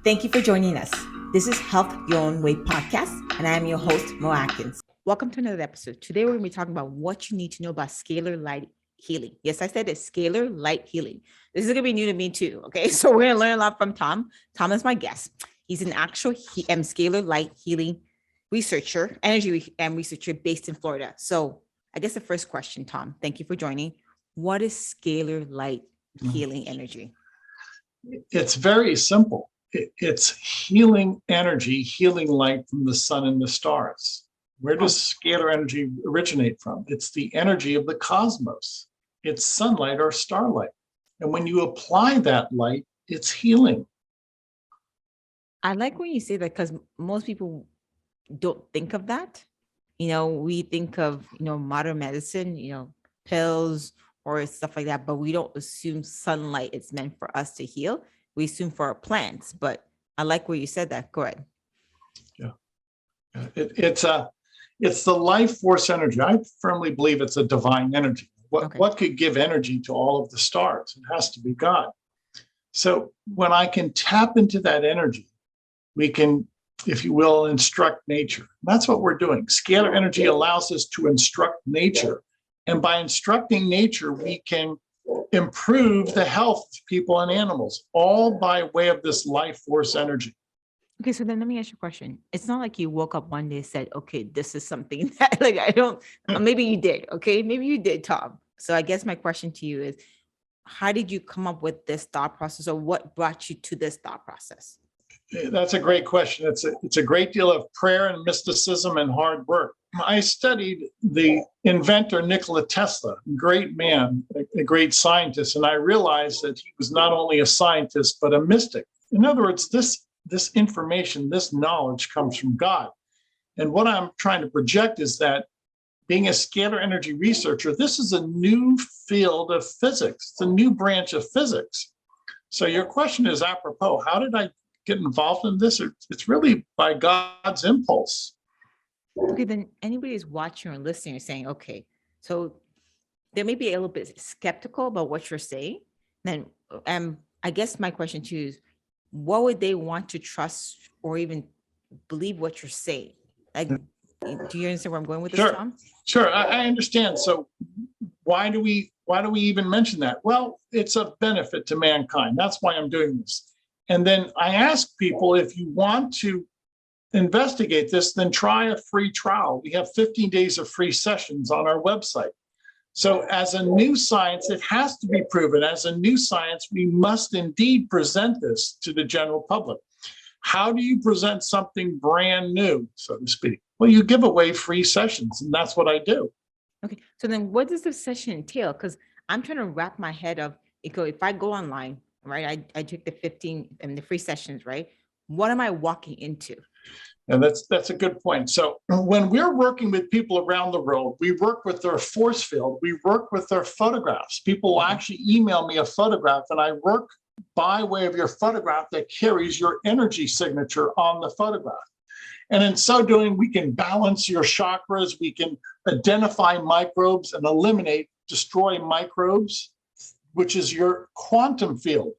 Thank you for joining us. This is Health Your Own Way podcast, and I am your host, Mo Atkins. Welcome to another episode. Today, we're going to be talking about what you need to know about scalar light healing. Yes, I said it's scalar light healing. This is going to be new to me too. Okay, so we're going to learn a lot from Tom. Tom is my guest. He's an actual scalar light healing researcher, energy researcher based in Florida. So I guess the first question, Tom, thank you for joining. What is scalar light healing energy? It's very simple. It's healing energy, healing light from the sun and the stars. Where does scalar energy originate from? It's the energy of the cosmos. It's sunlight or starlight. And when you apply that light, it's healing. I like when you say that because most people don't think of that. We think of, modern medicine, pills or stuff like that, but we don't assume sunlight is meant for us to heal. We assume for our plants, but I like where you said that. Go ahead. Yeah. It's the life force energy. I firmly believe it's a divine energy. What could give energy to all of the stars? It has to be God. So when I can tap into that energy, we can, if you will, instruct nature. That's what we're doing. Scalar energy allows us to instruct nature. And by instructing nature, we can improve the health of people and animals, all by way of this life force energy. Okay, so then let me ask you a question. It's not like you woke up one day and said, okay, this is something that maybe you did, okay? Maybe you did, Tom. So I guess my question to you is, how did you come up with this thought process, or what brought you to this thought process? That's a great question. It's a great deal of prayer and mysticism and hard work. I studied the inventor Nikola Tesla, great man, a great scientist, and I realized that he was not only a scientist, but a mystic. In other words, this information, this knowledge comes from God. And what I'm trying to project is that being a scalar energy researcher, this is a new field of physics. It's a new branch of physics. So your question is apropos. How did I get involved in this? It's really by God's impulse. Okay, then anybody who's watching or listening is saying, okay, so they may be a little bit skeptical about what you're saying. Then I guess my question to you is, what would they want to trust or even believe what you're saying? Like, do you understand where I'm going with this, Tom? Sure, I understand. So why do we even mention that? Well, it's a benefit to mankind. That's why I'm doing this. And then I ask people, if you want to investigate this, then try a free trial. We have 15 days of free sessions on our website. So as a new science, it has to be proven. As a new science, we must indeed present this to the general public. How do you present something brand new, so to speak? Well, you give away free sessions, and that's what I do. Okay, so then what does the session entail? Because I'm trying to wrap my head of, if I go online, right, I took the 15 and the free sessions, right? What am I walking into? And that's a good point. So when we're working with people around the world, we work with their force field, we work with their photographs. People will actually email me a photograph, and I work by way of your photograph that carries your energy signature on the photograph. And in so doing, we can balance your chakras, we can identify microbes and destroy microbes, which is your quantum field,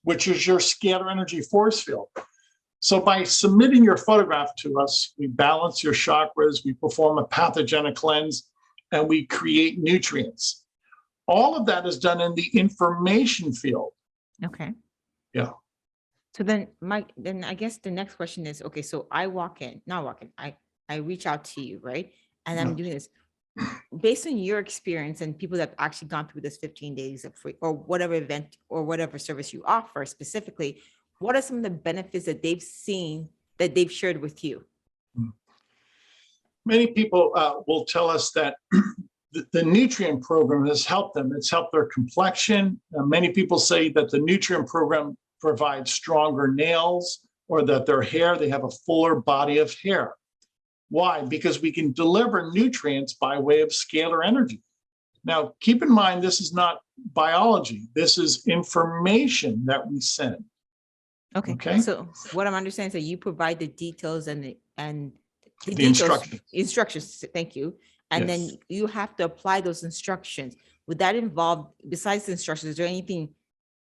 which is your scalar energy force field. So by submitting your photograph to us, we balance your chakras, we perform a pathogenic cleanse, and we create nutrients. All of that is done in the information field. Okay. Yeah. So then I guess the next question is, okay, so I reach out to you, right? And I'm doing this based on your experience and people that have actually gone through this 15 days of free or whatever event or whatever service you offer specifically. What are some of the benefits that they've seen that they've shared with you? Many people will tell us that the nutrient program has helped them. It's helped their complexion. Many people say that the nutrient program provides stronger nails, or that their hair, they have a fuller body of hair. Why? Because we can deliver nutrients by way of scalar energy. Now, keep in mind, this is not biology. This is information that we send. Okay. So what I'm understanding is that you provide the details and the instructions. Thank you. And then you have to apply those instructions. Would that involve, besides the instructions, is there anything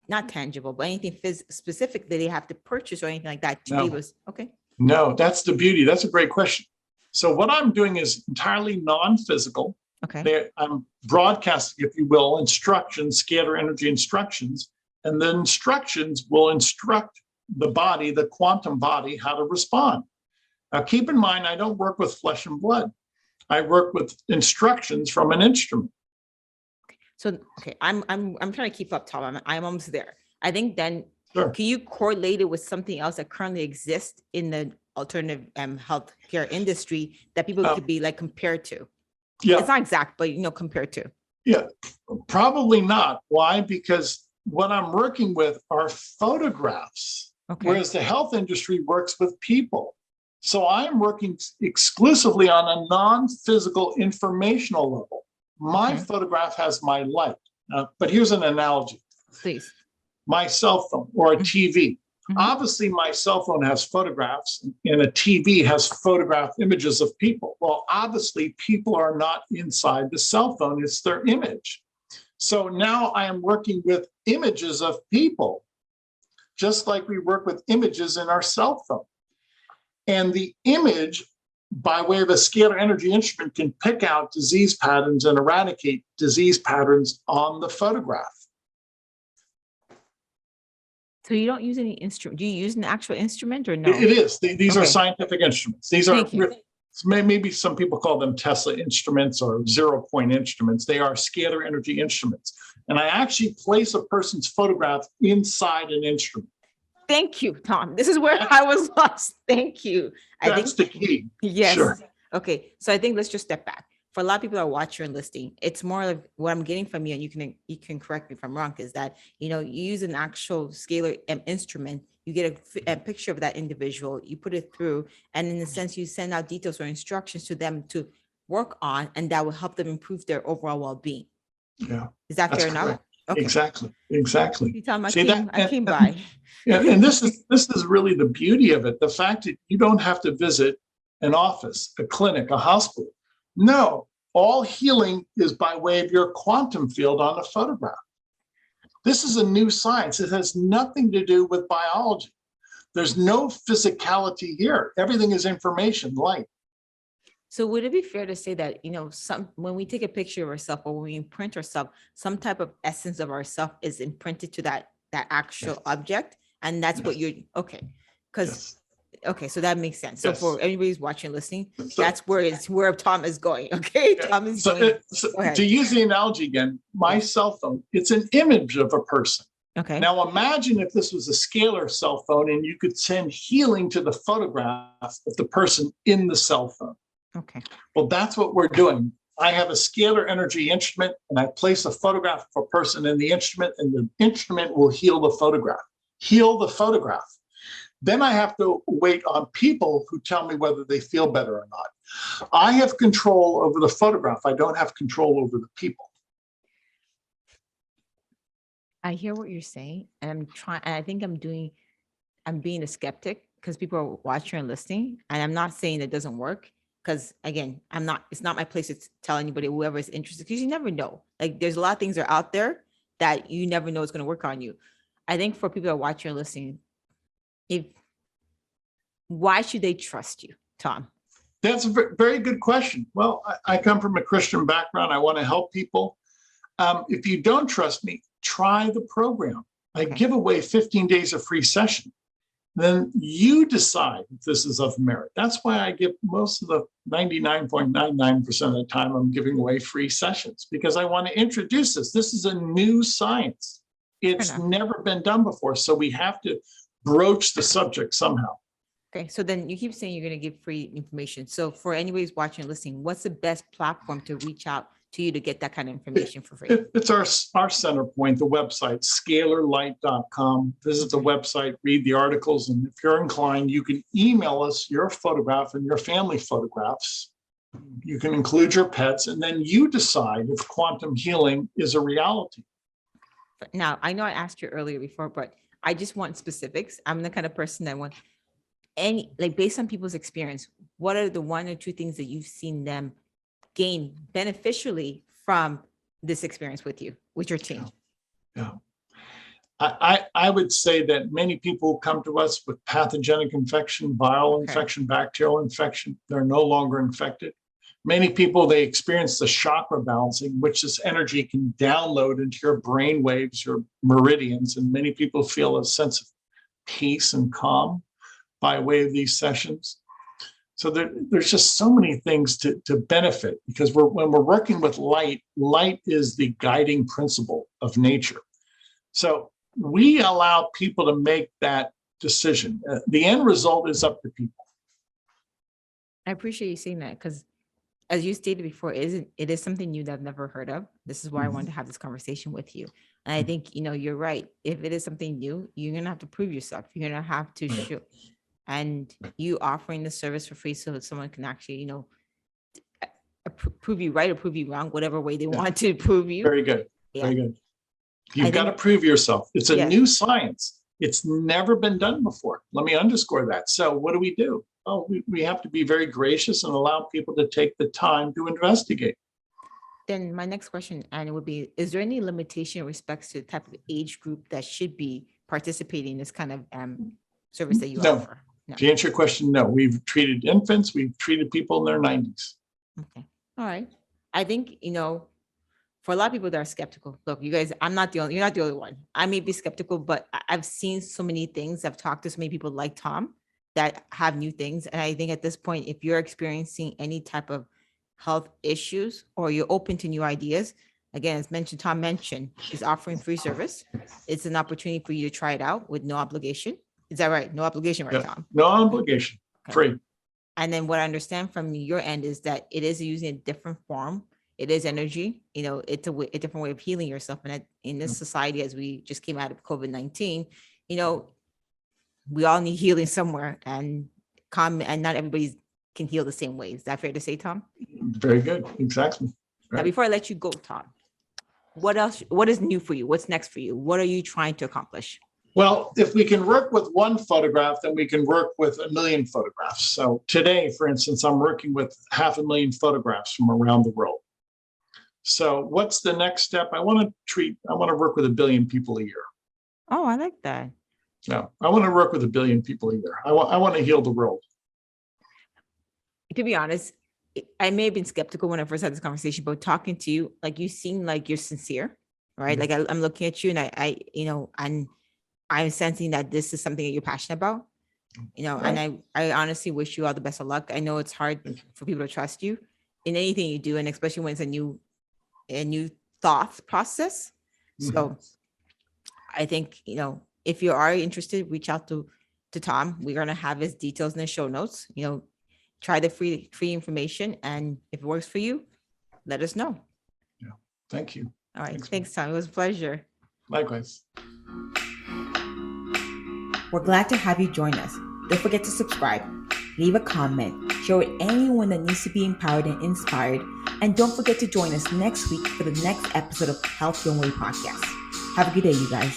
not tangible, but anything specific that they have to purchase or anything like that to be No. able to, okay. No, that's the beauty. That's a great question. So what I'm doing is entirely non-physical. Okay. I'm broadcasting, if you will, instructions, scalar energy instructions, and the instructions will instruct the body, the quantum body, how to respond. Now, keep in mind, I don't work with flesh and blood. I work with instructions from an instrument. So, okay, I'm trying to keep up, Tom. I'm almost there. I think then, Sure. can you correlate it with something else that currently exists in the alternative healthcare industry that people could be like compared to? Yeah. It's not exact, but compared to. Yeah, probably not. Why? Because what I'm working with are photographs, whereas the health industry works with people. So I'm working exclusively on a non-physical informational level. My photograph has my light. But here's an analogy. Please. My cell phone or a TV. Obviously, my cell phone has photographs and a TV has photographed images of people. Well, obviously, people are not inside the cell phone. It's their image. So now I am working with images of people, just like we work with images in our cell phone. And the image, by way of a scalar energy instrument, can pick out disease patterns and eradicate disease patterns on the photograph. So you don't use any instrument? Do you use an actual instrument or no? It is. These are scientific instruments. These are maybe some people call them Tesla instruments or 0-point instruments. They are scalar energy instruments. And I actually place a person's photograph inside an instrument. Thank you, Tom. This is where I was lost. Thank you. That's the key. Yes. Sure. Okay. So I think let's just step back. For a lot of people that are watching and listening, it's more like what I'm getting from you, and you can correct me if I'm wrong, is that you use an actual scalar instrument, you get a picture of that individual, you put it through, and in a sense, you send out details or instructions to them to work on, and that will help them improve their overall well-being. Yeah. Is that fair enough? Okay. Exactly. You tell me, I came by. And this is really the beauty of it. The fact that you don't have to visit an office, a clinic, a hospital. No, all healing is by way of your quantum field on the photograph. This is a new science. It has nothing to do with biology. There's no physicality here. Everything is information, light. So would it be fair to say that, when we take a picture of ourselves or when we imprint ourselves, some type of essence of ourselves is imprinted to that actual object? And that's what you're, okay. Because okay, so that makes sense. So for anybody who's watching, listening, that's where Tom is going. Okay, Tom is going. To use the analogy again, my cell phone, it's an image of a person. Okay. Now imagine if this was a scalar cell phone and you could send healing to the photograph of the person in the cell phone. Okay. Well, that's what we're doing. I have a scalar energy instrument and I place a photograph of a person in the instrument, and the instrument will heal the photograph. Then I have to wait on people who tell me whether they feel better or not. I have control over the photograph. I don't have control over the people. I hear what you're saying, and I think I'm being a skeptic because people are watching and listening, and I'm not saying it doesn't work. Because again, it's not my place to tell anybody, whoever is interested, because you never know. Like there's a lot of things that are out there that you never know is going to work on you. I think for people that are watching and listening, why should they trust you, Tom? That's a very good question. Well, I come from a Christian background. I want to help people. If you don't trust me, try the program. I give away 15 days of free session. Then you decide if this is of merit. That's why I give most of the 99.99% of the time I'm giving away free sessions, because I want to introduce this. This is a new science. It's never been done before. So we have to broach the subject somehow. Okay, so then you keep saying you're going to give free information. So for anybody who's watching and listening, what's the best platform to reach out to you to get that kind of information for free? It's our center point, the website, scalarlight.com. Visit the website, read the articles, and if you're inclined, you can email us your photograph and your family photographs. You can include your pets, and then you decide if quantum healing is a reality. Now, I know I asked you earlier before, but I just want specifics. I'm the kind of person that wants based on people's experience, what are the one or two things that you've seen them gain beneficially from this experience with you, with your team? Yeah. I would say that many people come to us with pathogenic infection, viral infection, bacterial infection. They're no longer infected. Many people, they experience the chakra balancing, which this energy can download into your brain waves, your meridians. And many people feel a sense of peace and calm by way of these sessions. So there's just so many things to benefit, because when we're working with light, light is the guiding principle of nature. So we allow people to make that decision. The end result is up to people. I appreciate you saying that, because as you stated before, it is something new that I've never heard of. This is why I wanted to have this conversation with you. And I think, you're right. If it is something new, you're going to have to prove yourself. You're going to have to show, and you offering the service for free so that someone can actually, prove you right or prove you wrong, whatever way they want to prove you. Very good. Very good. You've got to prove yourself. It's a new science. It's never been done before. Let me underscore that. So what do? Oh, we have to be very gracious and allow people to take the time to investigate. Then my next question, Anna, would be, is there any limitation in respects to the type of age group that should be participating in this kind of service that you offer? No. To answer your question, no. We've treated infants. We've treated people in their 90s. Okay. All right. I think, for a lot of people that are skeptical, look, you guys, you're not the only one. I may be skeptical, but I've seen so many things. I've talked to so many people like Tom that have new things. And I think at this point, if you're experiencing any type of health issues or you're open to new ideas, again, as Tom mentioned, he's offering free service. It's an opportunity for you to try it out with no obligation. Is that right? No obligation, right, Tom? No obligation. Okay. Free. And then what I understand from your end is that it is using a different form. It is energy, it's a different way of healing yourself. And in this society, as we just came out of COVID-19, we all need healing somewhere, and not everybody can heal the same way. Is that fair to say, Tom? Very good. Exactly. Right. Now, before I let you go, Tom, what is new for you? What's next for you? What are you trying to accomplish? Well, if we can work with one photograph, then we can work with 1 million photographs. So today, for instance, I'm working with 500,000 photographs from around the world. So what's the next step? I want to work with 1 billion people a year. Oh, I like that. No, I want to work with 1 billion people a year. I want to heal the world. To be honest, I may have been skeptical when I first had this conversation, but talking to you, like, you seem like you're sincere, right? Mm-hmm. Like I'm looking at you, and I'm sensing that this is something that you're passionate about, right. And I honestly wish you all the best of luck. I know it's hard for people to trust you in anything you do, and especially when it's a new thought process. Mm-hmm. So I think, if you are interested, reach out to Tom. We're going to have his details in the show notes. Try the free information, and if it works for you, let us know. Yeah. Thank you. All right. Thanks, Tom. It was a pleasure. Likewise. We're glad to have you join us. Don't forget to subscribe, leave a comment, share with anyone that needs to be empowered and inspired. And don't forget to join us next week for the next episode of Health Your Own Way podcast. Have a good day, you guys.